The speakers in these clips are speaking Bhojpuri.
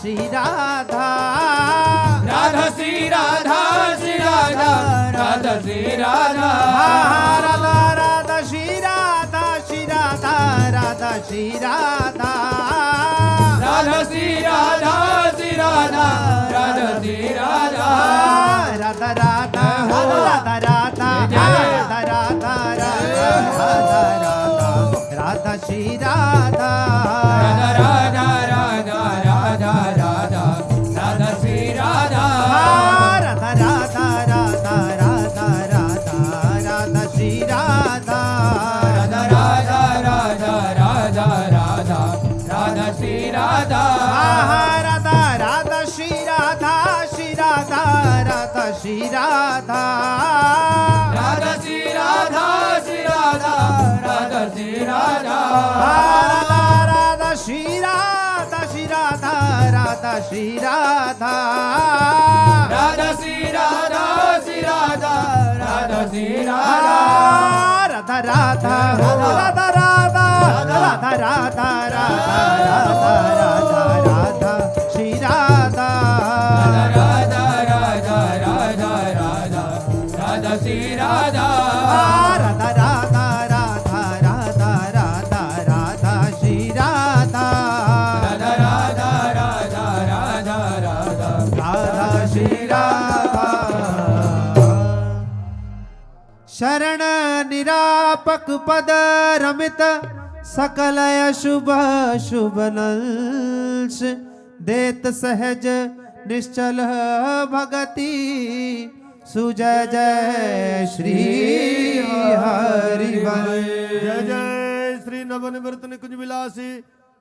श्री राधा राधा श्री राधा श्री राधा राधा श्री राधा राधा राधा श्री राधा श्री राधा राधा श्री राधा राधा श्री राधा श्री राधा राधा श्री राधा राधा राधा राधा राधा राधा राधा राधा राधा श्री राधा राधा राधा राधा राधा राधा राधा श्री राधा राधा राधा राधा राधा राधा राधा श्री राधा राधा राधा राधा राधा राधा राधा श्री राधा राधा राधा श्री राधा श्री राधा राधा श्री राधा राधा श्री राधा श्री राधा राधा श्री राधा राधा राधा श्री राधा श्री राधा राधा श्री राधा राधा श्री राधा श्री राधा राधा श्री राधा राधा राधा राधा राधा राधा राधा राधा राधा राधा श्री राधा राधा राधा राधा राधा राधा श्री राधा राधा राधा राधा राधा राधा राधा श्री राधा राधा राधा राधा राधा राधा राधा श्री राधा शरण निरापक पद रमित सकल शुभ शुभ नंश देत सहज निश्चल भगति सुजय जय श्री हरिवल जय जय श्री नवनिवृत्त निकुंज विलासी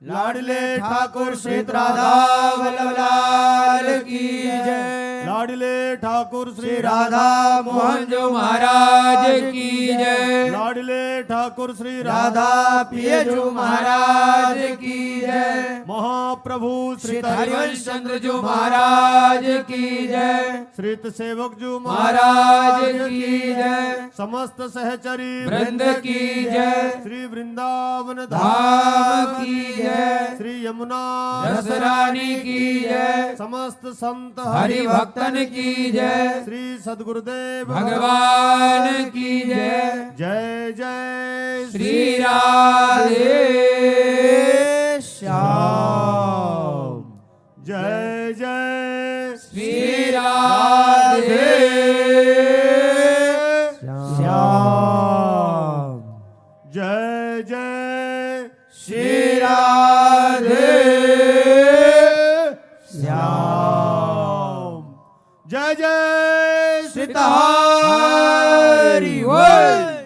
लाडले ठाकुर श्री राधा वल्लभ लाल की जय। लाडले ठाकुर श्री राधा मोहन जो महाराज की जय। लाडले ठाकुर श्री राधा पिय जो महाराज की जय। महाप्रभु श्री हरिवंश चंद्र जो महाराज की जय। श्रीत सेवक जो महाराज की जय। समस्त सहचरी वृंद की जय। श्री वृंदावन धाम की जय। श्री यमुना रसरानी की जय। समस्त संत हरि भक्तन की जय। श्री सद्गुरुदेव भगवान की जय। जय जय श्री राधे श्याम। जय जय श्री राधे श्याम। जय जय श्री राधे श्याम। जय जय श्री हरि बोल।